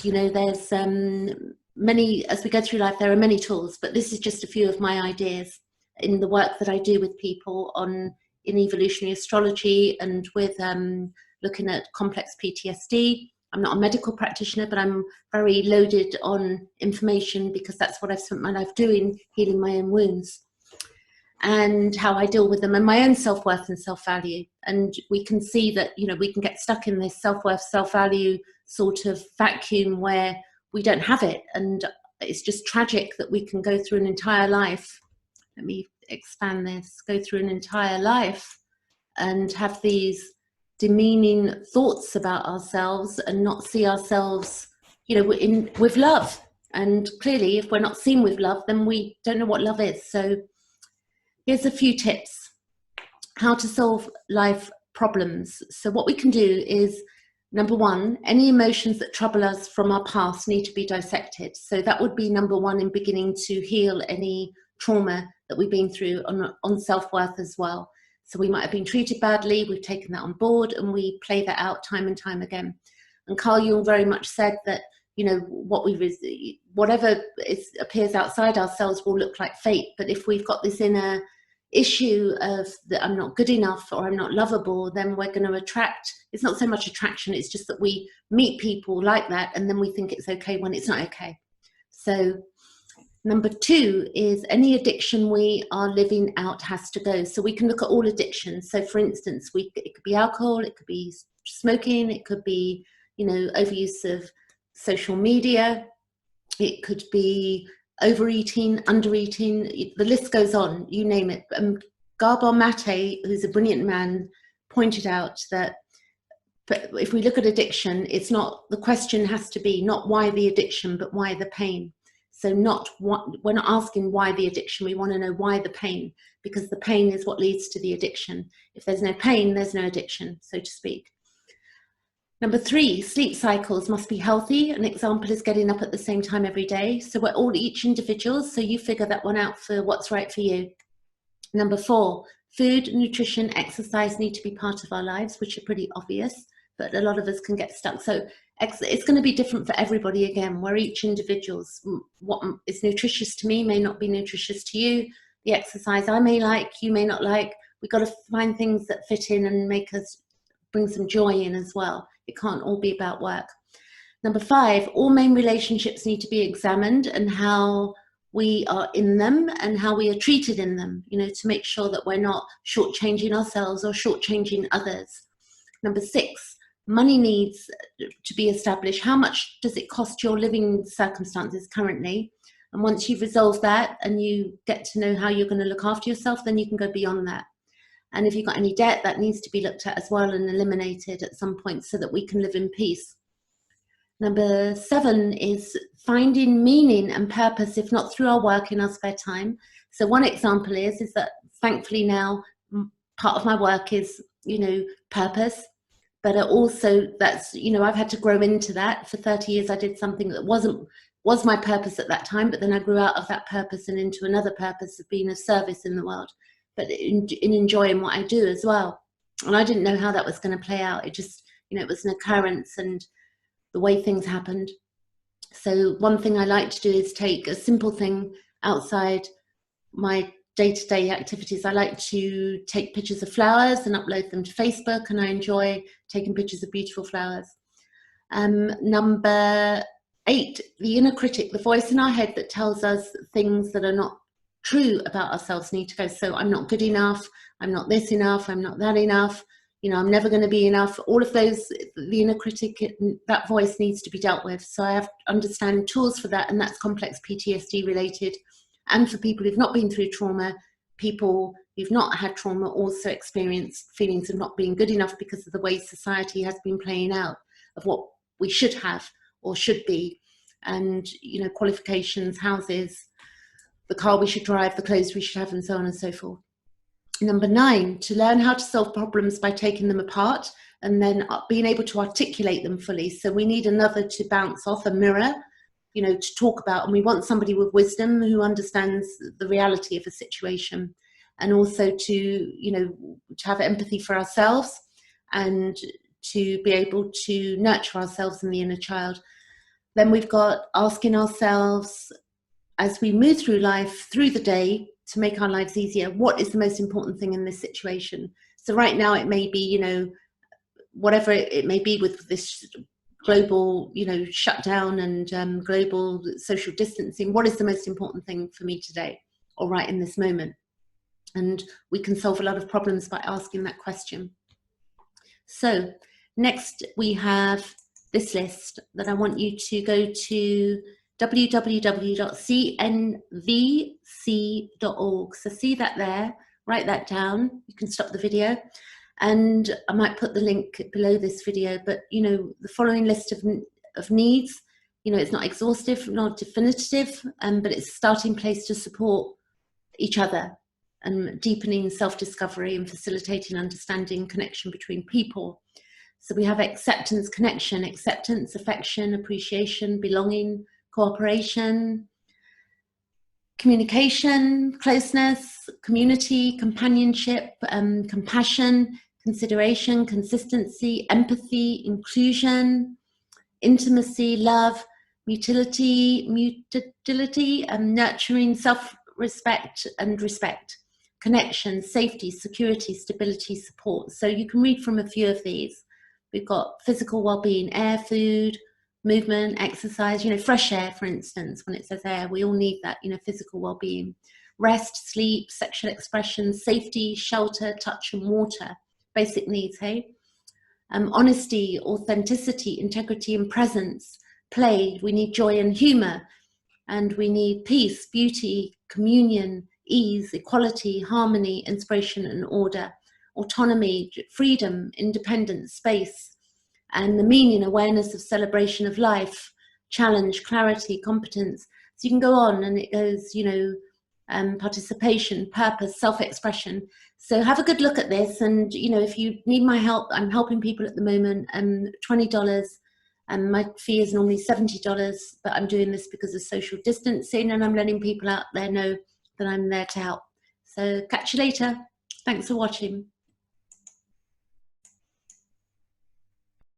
you know, there's many, as we go through life, there are many tools, but this is just a few of my ideas in the work that I do with people in evolutionary astrology and with looking at complex PTSD. I'm not a medical practitioner, but I'm very loaded on information because that's what I've spent my life doing, healing my own wounds and how I deal with them and my own self-worth and self-value. And we can see that, you know, we can get stuck in this self-worth, self-value sort of vacuum where we don't have it. And it's just tragic that we can go through an entire life. Let me expand this, go through an entire life and have these demeaning thoughts about ourselves and not see ourselves, you know, with love. And clearly, if we're not seen with love, then we don't know what love is. So here's a few tips how to solve life problems. So what we can do is, number one, any emotions that trouble us from our past need to be dissected. So that would be number one in beginning to heal any trauma that we've been through on self-worth as well. So we might have been treated badly, we've taken that on board, and we play that out time and time again. And Carl Jung very much said that, you know, whatever appears outside ourselves will look like fate. But if we've got this inner issue of that I'm not good enough or I'm not lovable, then we're going to attract, it's not so much attraction, it's just that we meet people like that and then we think it's okay when it's not okay. So number two is any addiction we are living out has to go. So we can look at all addictions. So for instance, it could be alcohol, it could be smoking, it could be, you know, overuse of social media, it could be overeating, undereating, the list goes on, you name it. Gabor Mate, who's a brilliant man, pointed out that if we look at addiction, it's not, the question has to be not why the addiction, but why the pain. So we're not asking why the addiction, we want to know why the pain, because the pain is what leads to the addiction. If there's no pain, there's no addiction, so to speak. Number three, sleep cycles must be healthy. An example is getting up at the same time every day. So we're all each individuals, so you figure that one out for what's right for you. Number four, food, nutrition, exercise need to be part of our lives, which are pretty obvious, but a lot of us can get stuck. So it's going to be different for everybody again. We're each individuals. What is nutritious to me may not be nutritious to you. The exercise I may like, you may not like. We've got to find things that fit in and make us bring some joy in as well. It can't all be about work. Number five, all main relationships need to be examined and how we are in them and how we are treated in them, you know, to make sure that we're not shortchanging ourselves or shortchanging others. Number six, money needs to be established. How much does it cost your living circumstances currently? And once you've resolved that and you get to know how you're going to look after yourself, then you can go beyond that. And if you've got any debt, that needs to be looked at as well and eliminated at some point so that we can live in peace. Number seven is finding meaning and purpose, if not through our work, in our spare time. So one example is that thankfully now part of my work is, you know, purpose. But also that's, you know, I've had to grow into that. For 30 years, I did something that was my purpose at that time, but then I grew out of that purpose and into another purpose of being of service in the world, but in enjoying what I do as well. And I didn't know how that was going to play out. It just, you know, it was an occurrence and the way things happened. So one thing I like to do is take a simple thing outside my day-to-day activities. I like to take pictures of flowers and upload them to Facebook, and I enjoy taking pictures of beautiful flowers. Number eight, the inner critic, the voice in our head that tells us things that are not true about ourselves need to go. So I'm not good enough, I'm not this enough, I'm not that enough, you know, I'm never going to be enough. All of those, the inner critic, that voice needs to be dealt with. So I have to understand tools for that, and that's complex PTSD related. And for people who've not been through trauma, people who've not had trauma also experience feelings of not being good enough because of the way society has been playing out of what we should have or should be. And, you know, qualifications, houses, the car we should drive, the clothes we should have, and so on and so forth. Number nine, to learn how to solve problems by taking them apart and then being able to articulate them fully. So we need another to bounce off, a mirror, you know, to talk about, and we want somebody with wisdom who understands the reality of a situation, and also to, you know, to have empathy for ourselves and to be able to nurture ourselves in the inner child. Then we've got asking ourselves, as we move through life, through the day, to make our lives easier, what is the most important thing in this situation? So right now it may be, you know, whatever it may be with this global, you know, shutdown and global social distancing, what is the most important thing for me today or right in this moment? And we can solve a lot of problems by asking that question. So next we have this list that I want you to go to www.cnvc.org. So see that there, write that down. You can stop the video. And I might put the link below this video, but you know, the following list of needs, you know, it's not exhaustive, not definitive, but it's a starting place to support each other and deepening self-discovery and facilitating understanding, connection between people. So we have acceptance, connection, acceptance, affection, appreciation, belonging, cooperation, communication, closeness, community, companionship, compassion, consideration, consistency, empathy, inclusion, intimacy, love, mutility, nurturing, self-respect and respect, connection, safety, security, stability, support. So you can read from a few of these. We've got physical well-being, air, food, movement, exercise, you know, fresh air, for instance. When it says air, we all need that, you know, physical well-being, rest, sleep, sexual expression, safety, shelter, touch and water, basic needs, hey? Honesty, authenticity, integrity and presence, play, we need joy and humor, and we need peace, beauty, communion, ease, equality, harmony, inspiration and order, autonomy, freedom, independence, space, and the meaning, awareness of celebration of life, challenge, clarity, competence. So you can go on and it goes, you know, participation, purpose, self-expression. So have a good look at this, and you know, if you need my help, I'm helping people at the moment, $20, and my fee is normally $70, but I'm doing this because of social distancing, and I'm letting people out there know that I'm there to help. So catch you later. Thanks for watching.